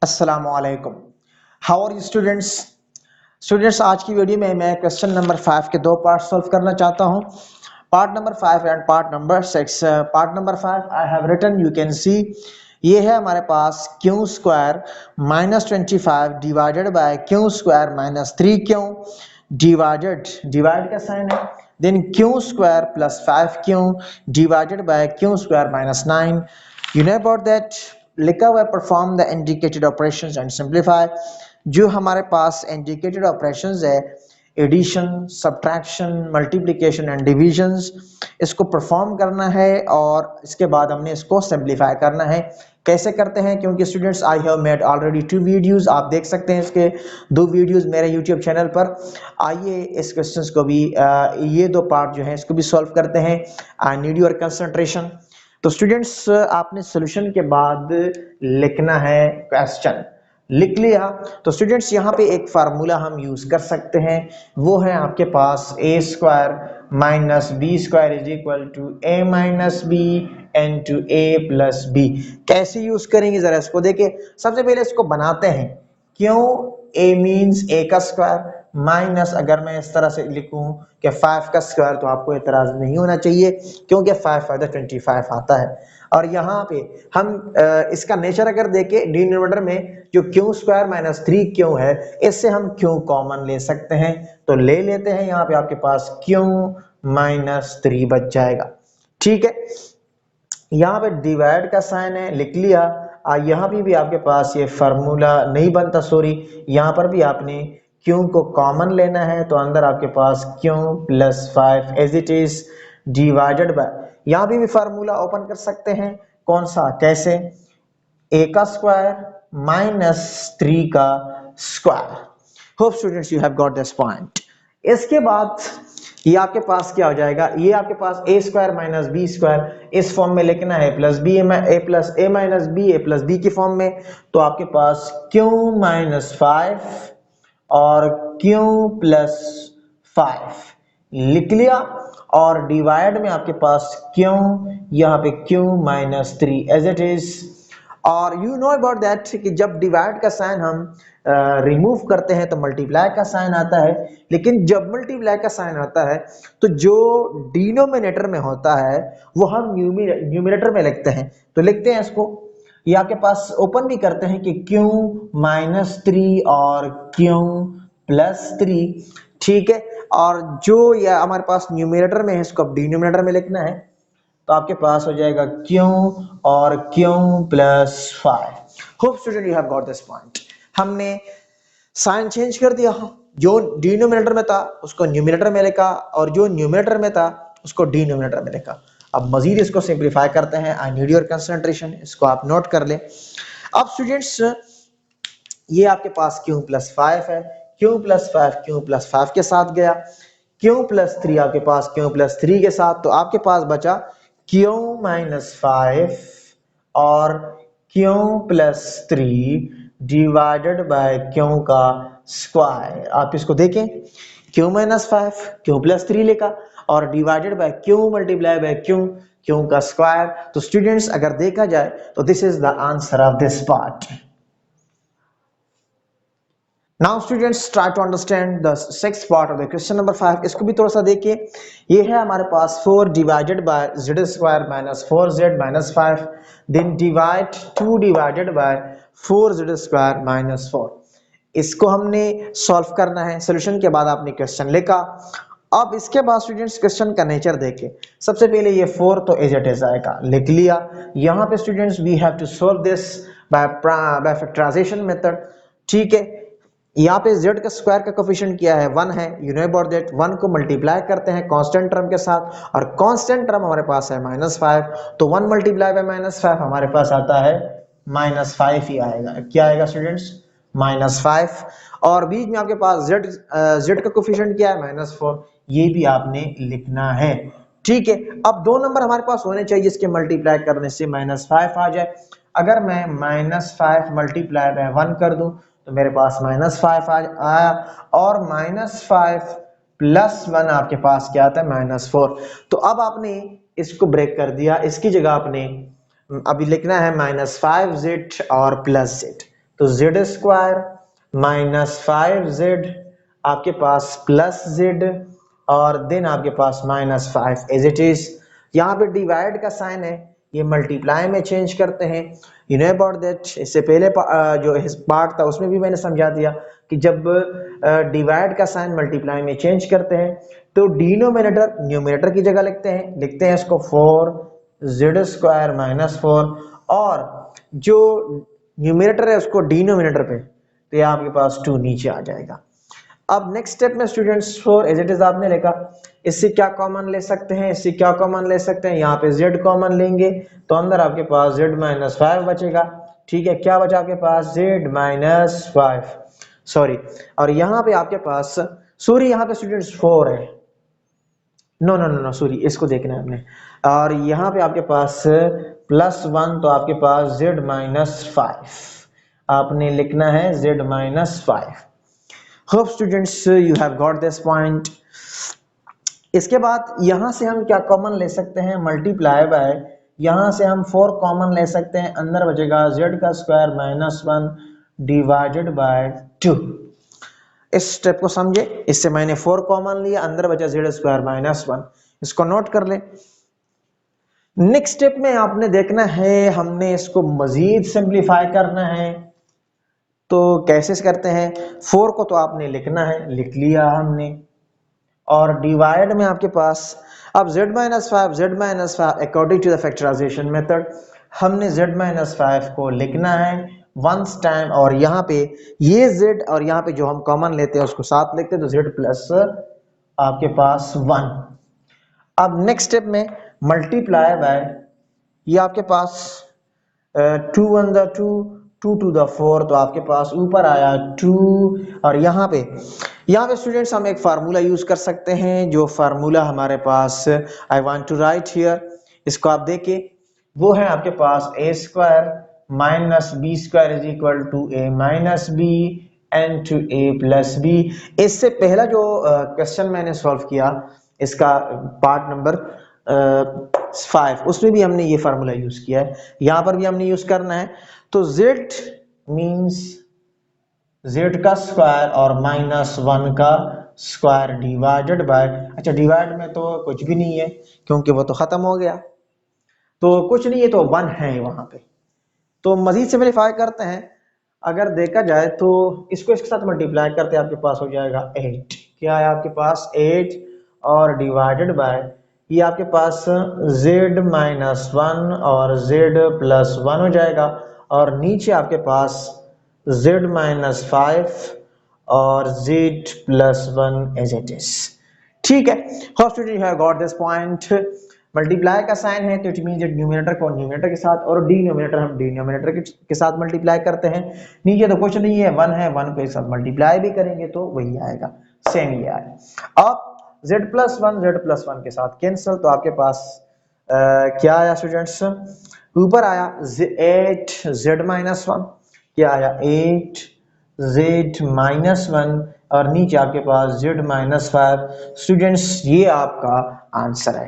अस्सलामुअलैकुम। How are you students आज की वीडियो में मैं क्वेश्चन नंबर 5 के दो पार्ट सॉल्व करना चाहता हूं, part number 5 and part number 6। Part number 5 I have written, you can see, ये है हमारे पास Q square minus 25 divided by Q square minus 3 Q divide का साइन है, then Q square plus 5 Q divided by Q square minus 9। You know about that, लिखा हुआ है perform the indicated operations and simplify. जो हमारे पास indicated operations है, addition, subtraction, multiplication and divisions, इसको परफॉर्म करना है और इसके बाद हमने इसको सिंप्लीफाई करना है। कैसे करते हैं, क्योंकि students I have made already 2 videos, आप देख सकते हैं इसके 2 वीडियोस मेरे यूट्यूब चैनल पर। आइए इस क्वेश्चंस को भी ये 2 पार्ट जो है इसको भी सॉल्व करते हैं। I need your concentration. तो स्टूडेंट्स आपने सॉल्यूशन के बाद लिखना है क्वेश्चन, लिख लिया तो स्टूडेंट्स यहाँ पे एक फार्मूला हम यूज कर सकते हैं, वो है आपके पास A square minus B square is equal to A minus B into A plus B. कैसे यूज करेंगे जरा इसको देखिए। सबसे पहले इसको बनाते हैं, क्यों ए मीन्स ए का स्क्वायर माइनस, अगर मैं इस तरह से लिखूं कि 5 का स्क्वायर तो आपको एतराज नहीं होना चाहिए क्योंकि 5 फायदा 25 आता है। और यहाँ पे हम इसका नेचर अगर देखें, डिनोमिनेटर में जो क्यू स्क्वायर माइनस 3 क्यू है, इससे हम क्यू कॉमन ले सकते हैं, तो ले लेते हैं। यहाँ पे आपके पास क्यू माइनस 3 बच जाएगा, ठीक है। यहाँ पे डिवाइड का साइन है, लिख लिया। यहाँ भी आपके पास ये फार्मूला नहीं बनता, सॉरी, यहाँ पर भी आपने क्यू को कॉमन लेना है, तो अंदर आपके पास Q plus 5 as it is divided by, यहाँ भी फार्मूला ओपन कर सकते हैं। कौन सा, कैसे, ए का स्क्वायर माइनस 3 का square. Hope students you have got this point. इसके बाद ये आपके पास क्या हो जाएगा, ये आपके पास A square minus B square इस फॉर्म में लिखना है, प्लस बी ए प्लस ए माइनस बी ए प्लस बी की फॉर्म में, तो आपके पास क्यू माइनस 5 और क्यू प्लस 5 लिख लिया। और डिवाइड में आपके पास क्यू, यहाँ पे Q minus 3 as it is. और यू नो अबाउट दैट कि जब डिवाइड का साइन हम रिमूव करते हैं तो मल्टीप्लाई का साइन आता है, लेकिन जब मल्टीप्लाई का साइन आता है तो जो डिनोमिनेटर में होता है वो हम न्यूमिनेटर में लिखते हैं। तो लिखते हैं इसको, ये आपके पास ओपन भी करते हैं कि क्यू माइनस 3 और क्यू प्लस 3, ठीक है। और जो या हमारे पास न्यूमिनेटर में है, इसको अब डिनोमिनेटर में लिखना है, तो आपके पास हो जाएगा क्यू और Q plus 5। Hope student you have got this point. हमने साइन चेंज कर दिया, जो डिनोमिनेटर में था उसको न्यूमिनेटर में लिखा और जो न्यूमिनेटर में था उसको डिनोमिनेटर में लिखा। अब मजीद इसको सिंप्लीफाई करते हैं। आई नीड योर कंसंट्रेशन, इसको आप नोट कर लें। अब स्टूडेंट्स ये आपके पास क्यू प्लस 5 है, क्यू प्लस 5 के साथ गया, क्यू प्लस 3 आपके पास क्यू प्लस 3 के साथ, तो आपके पास बचा क्यू माइनस 5 और Q plus 3 divided by q का स्क्वायर। आप इसको देखें, क्यू माइनस 5 क्यू प्लस 3 लिखा और divided by q multiply by q का स्क्वायर। तो स्टूडेंट्स अगर देखा जाए तो this is the answer of this part. Now students try to understand the 6th part of the question number 5। इसको भी थोड़ा सा देखिए। ये है हमारे पास 4 divided by z square minus 4z minus 5, then divide 2 divided by 4z square minus 4। इसको हमने सॉल्व करना है। सॉल्यूशन के बाद आपने क्वेश्चन लिखा। अब इसके बाद स्टूडेंट्स क्वेश्चन का नेचर देखें। सबसे पहले ये 4 तो एज इट इज आएगा, लिख लिया। यहाँ पे students we have to solve this by factorisation method, ठीक है। यहाँ पे z का स्क्वायर का कोफिशिएंट क्या है, 1 है, यू नो अबाउट दैट। 1 को मल्टीप्लाई करते हैं कांस्टेंट टर्म के साथ और कांस्टेंट टर्म हमारे पास है माइनस 5, तो 1 मल्टीप्लाई बाय माइनस 5 हमारे पास आता है माइनस 5 ही आएगा। क्या आएगा स्टूडेंट्स, माइनस 5। और बीच में आपके पास z का कोफिशिएंट क्या है, माइनस 4, ये भी आपने लिखना है, ठीक है। अब 2 नंबर हमारे पास होने चाहिए इसके मल्टीप्लाई करने से माइनस 5 आ जाए। अगर मैं माइनस 5 मल्टीप्लाई बाय 1 कर दूं तो मेरे पास माइनस 5 आया, और माइनस 5 प्लस 1 आपके पास क्या आता है, माइनस 4। तो अब आपने इसको ब्रेक कर दिया, इसकी जगह आपने अभी लिखना है माइनस 5z और प्लस z। तो जेड स्क्वायर माइनस 5z आपके पास प्लस जेड और देन आपके पास माइनस 5 एज इट इज। यहाँ पे डिवाइड का साइन है, ये मल्टीप्लाई में चेंज करते हैं। यू नो अबाउट दैट, इससे पहले जो पार्ट था उसमें भी मैंने समझा दिया कि जब डिवाइड का साइन मल्टीप्लाई में चेंज करते हैं तो डिनोमिनेटर न्यूमिनेटर की जगह लिखते हैं इसको 4z स्क्वायर माइनस 4 और जो न्यूमिनेटर है उसको डिनोमिनेटर पे, तो ये आपके पास 2 नीचे आ जाएगा। अब नेक्स्ट स्टेप में स्टूडेंट्स 4 एज इट इज आपने लिखा, इससे क्या कॉमन ले सकते हैं, इससे क्या कॉमन ले सकते हैं, यहाँ पे z कॉमन लेंगे तो अंदर आपके पास z माइनस 5 बचेगा। ठीक है, क्या बचा आपके पास z माइनस 5, सॉरी, और यहाँ पे आपके पास सॉरी यहाँ पे स्टूडेंट्स 4 है, no no no no sorry, इसको देखना है आपने, और यहाँ पे आपके पास प्लस 1 तो आपके पास z माइनस 5 आपने लिखना है z माइनस 5। Hope students you have got this point. इसके बाद यहां से हम क्या कॉमन ले सकते हैं, मल्टीप्लाई बाय, यहां से हम 4 कॉमन ले सकते हैं, अंदर बचेगा z का स्क्वायर माइनस 1 डिवाइडेड बाय 2। इस स्टेप को समझे, इससे मैंने 4 कॉमन लिया, अंदर बचा z स्क्वायर माइनस 1, इसको नोट कर ले। नेक्स्ट स्टेप में आपने देखना है, हमने इसको मजीद सिंप्लीफाई करना है, तो कैसे करते हैं, 4 को तो आपने लिखना है, लिख लिया हमने, और डिवाइड में आपके पास अब z माइनस 5 according to the factorisation method हमने z माइनस 5 को लिखना है वंस टाइम, और यहाँ पे ये z और यहाँ पे जो हम कॉमन लेते हैं उसको साथ लिखते हैं, तो z प्लस आपके पास 1। अब नेक्स्ट स्टेप में मल्टीप्लाई बाय, ये आपके पास 2 1 द 2 2 टू द 4, तो आपके पास ऊपर आया 2, और यहाँ पे स्टूडेंट्स हम एक फार्मूला यूज कर सकते हैं, जो फार्मूला हमारे पास I want to write here, इसको आप देखिए, वो है आपके पास a square minus B square is equal to a minus B into a plus B. इससे पहला जो क्वेश्चन मैंने सॉल्व किया, इसका पार्ट नंबर 5, उसमें भी हमने ये फार्मूला यूज किया है, यहाँ पर भी हमने यूज करना है। तो z मींस z का स्क्वायर और माइनस 1 का स्क्वायर डिवाइडेड बाय, अच्छा डिवाइड में तो कुछ भी नहीं है क्योंकि वो तो खत्म हो गया, तो कुछ नहीं है, तो 1 है वहां पे। तो मजीद सिंपलीफाई करते हैं, अगर देखा जाए तो इसको इसके साथ मल्टीप्लाई करते हैं, आपके पास हो जाएगा 8, क्या है आपके पास 8, और डिवाइडेड बाय ये आपके पास z माइनस 1 और z प्लस 1 हो जाएगा, और नीचे आपके पास z माइनस 5 और z plus 1 as it is. ठीक है, hope student you have got this point. Multiply का साइन है तो इट मींस न्यूमरेटर को न्यूमरेटर के साथ, और डिनोमिनेटर हम डिनोमिनेटर के साथ मल्टीप्लाई करते हैं। नीचे तो कुछ नहीं है, 1 है, 1 को एक साथ मल्टीप्लाई भी करेंगे तो वही आएगा, सेम ही आएगा। अब z प्लस 1 के साथ कैंसिल, तो आपके पास क्या आया स्टूडेंट्स, ऊपर आया 8z माइनस 1, क्या आया 8z माइनस 1, और नीचे आपके पास z माइनस 5। स्टूडेंट्स ये आपका आंसर है।